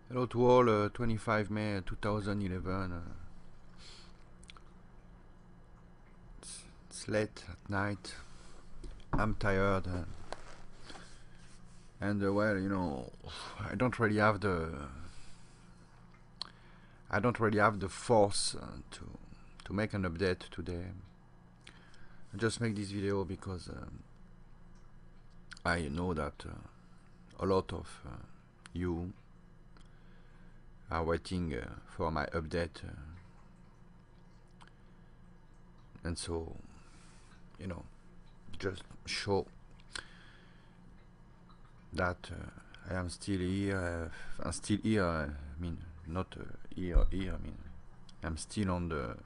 Hello to all, 25 May 2011. It's late at night. I'm tired, and well, I don't really have the force to make an update today. I just make this video because I know that a lot of you are waiting for my update, and so just show that I am still here. I'm still here. I mean, not here. I mean, I'm still on the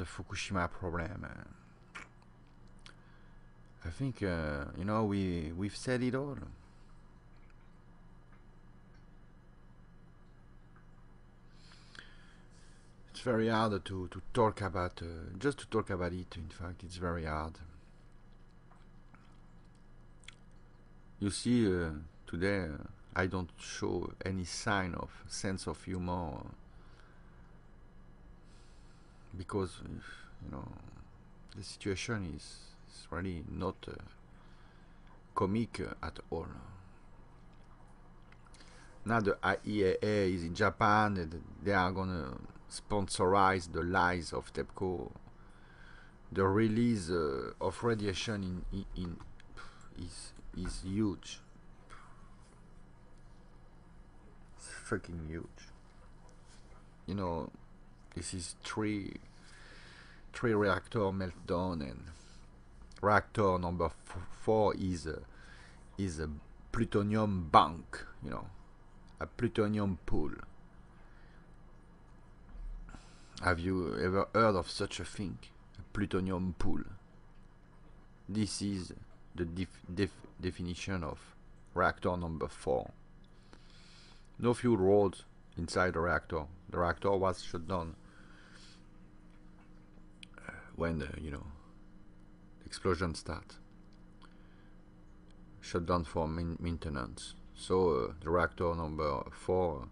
Fukushima problem. I think we've said it all. It's very hard to talk about just to talk about it. In fact, it's very hard. You see, today I don't show any sign of sense of humor because the situation is really not comic at all. Now the IAEA is in Japan and they are gonna sponsorize the lies of TEPCO. The release of radiation is huge. It's fucking huge. This is three reactor meltdown, and reactor number 4 is a plutonium bank. A plutonium pool. Have you ever heard of such a thing? A plutonium pool. This is the definition of reactor number 4. No fuel rods inside the reactor. The reactor was shut down when the explosion started. Shut down for maintenance. So the reactor number 4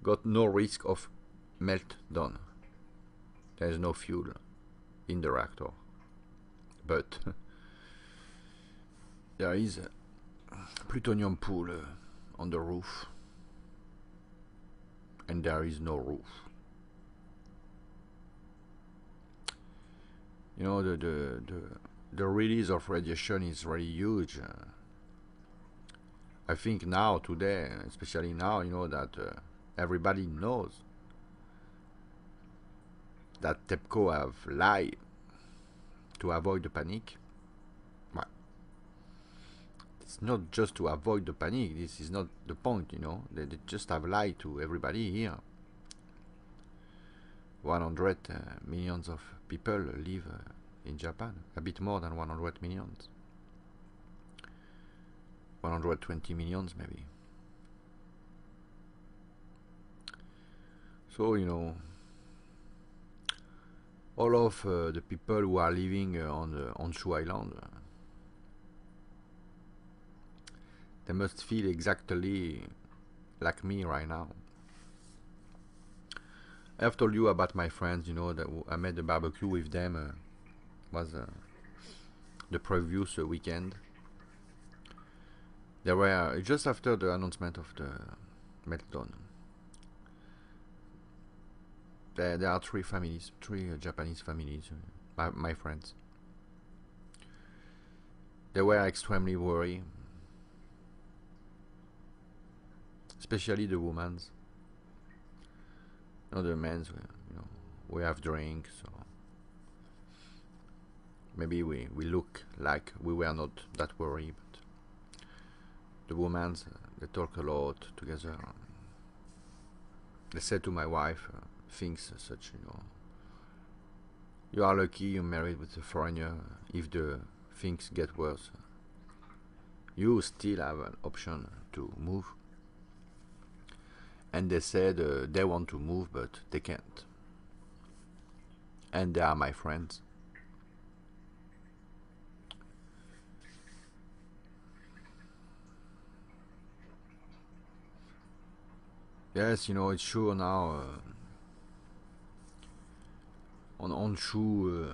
got no risk of meltdown. There is no fuel in the reactor, but there is a plutonium pool on the roof, and there is no roof. The release of radiation is really huge. I think now, today, especially now, that everybody knows that TEPCO have lied to avoid the panic. Well, it's not just to avoid the panic. This is not the point, They just have lied to everybody here. 100 millions of people live in Japan. A bit more than 100 millions. 120 millions maybe. So all of the people who are living on the Honshu Island, they must feel exactly like me right now. I've told you about my friends, that I made a barbecue with them. Was the previous weekend. They were just after the announcement of the meltdown. There are three Japanese families, my friends. They were extremely worried, especially the women. The men, we have drinks, so maybe we look like we were not that worried, but the women, they talk a lot together. They said to my wife things such, you are lucky you're married with a foreigner. If the things get worse, you still have an option to move. And they said they want to move, but they can't. And they are my friends. Yes, you know, it's sure now. On Honshu,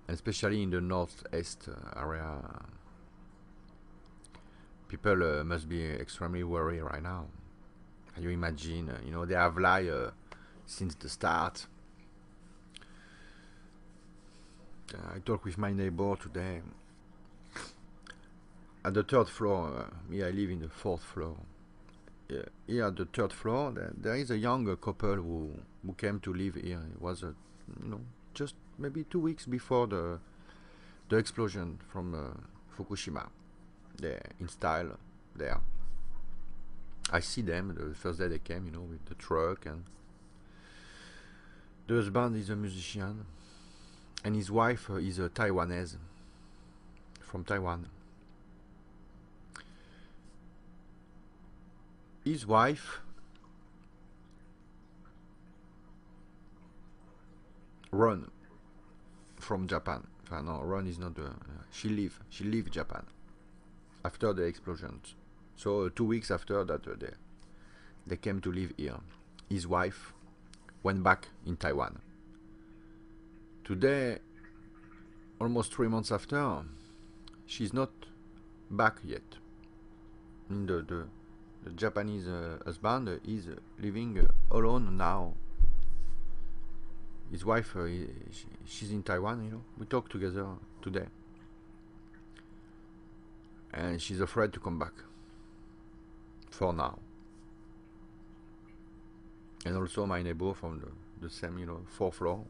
especially in the northeast area, people must be extremely worried right now. Can you imagine? You know, they have lied since the start. I talked with my neighbor today. At the third floor, me, I live in the fourth floor. Here at the third floor, there is a young couple who came to live here. It was, you know, just maybe 2 weeks before the explosion from Fukushima. They installed there. I see them the first day they came, you know, with the truck, and the husband is a musician, and his wife is a Taiwanese from Taiwan. His wife run from Japan. No, run is not. She leave Japan after the explosions. So 2 weeks after that, they came to live here. His wife went back in Taiwan. Today, almost 3 months after, she's not back yet. The Japanese husband is living alone now. His wife, she's in Taiwan, you know. We talked together today. And she's afraid to come back. For now. And also my neighbor from the same, you know, 4th floor,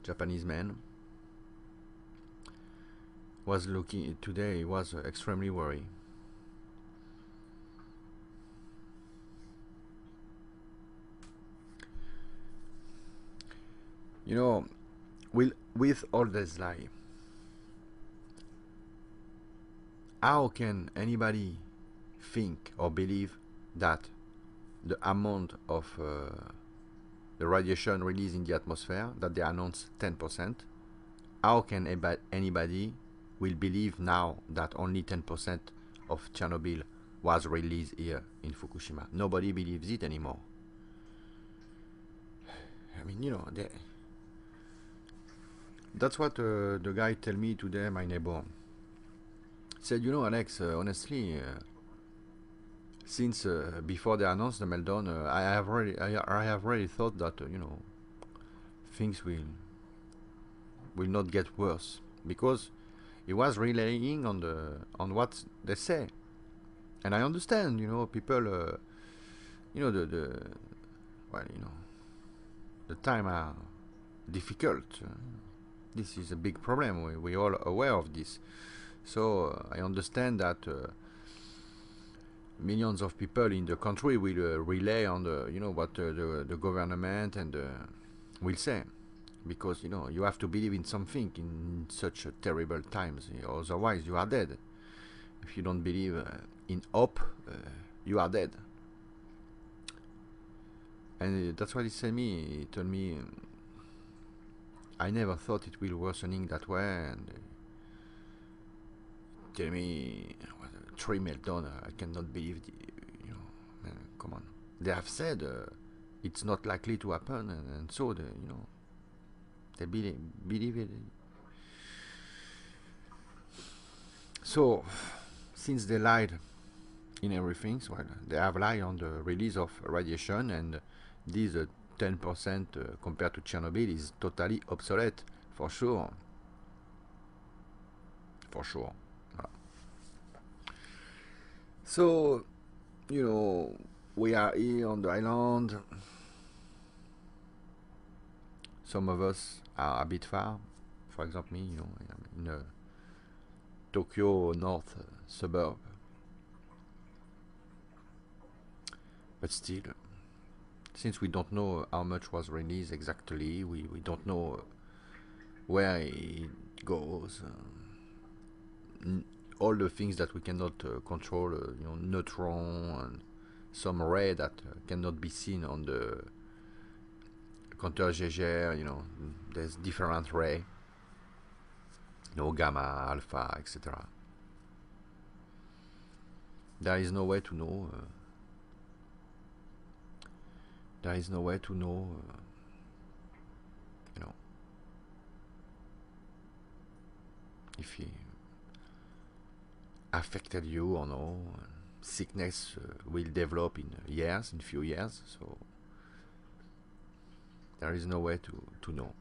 Japanese man, was looking today. He was extremely worried. You know, with all this lie, how can anybody think or believe that the amount of the radiation released in the atmosphere that they announce 10%, how can anybody will believe now that only 10% of Chernobyl was released here in Fukushima? Nobody believes it anymore. I mean, you know, that's what the guy tell me today, my neighbor. Said, you know, Alex, honestly, since before they announced the meltdown, I have already thought that you know, things will not get worse, because he was relying on what they say, and I understand, you know, people, you know, well, you know, the time are difficult. This is a big problem. We all aware of this. So I understand that millions of people in the country will rely on the, you know, what the government and will say, because, you know, you have to believe in something in such terrible times. Otherwise, you are dead. If you don't believe in hope, you are dead. And that's what he said me. He told me, I never thought it will worsening that way, and tell me, 3 meltdown, I cannot believe, you know, man, come on. They have said it's not likely to happen, and so, you know, they believe it. So, since they lied in everything, so they have lied on the release of radiation, and this 10% compared to Chernobyl is totally obsolete, for sure. For sure. So, you know, we are here on the island. Some of us are a bit far. For example, me, you know, I'm in a Tokyo north suburb. But still, since we don't know how much was released exactly, we don't know where it goes. All the things that we cannot control, you know, neutron and some ray that cannot be seen on the counter Geiger, you know, there's different ray, you know, gamma, alpha, etc. there is no way to know. There is no way to know. You know, if he affected you or no. Sickness will develop in years, in few years. So there is no way to know.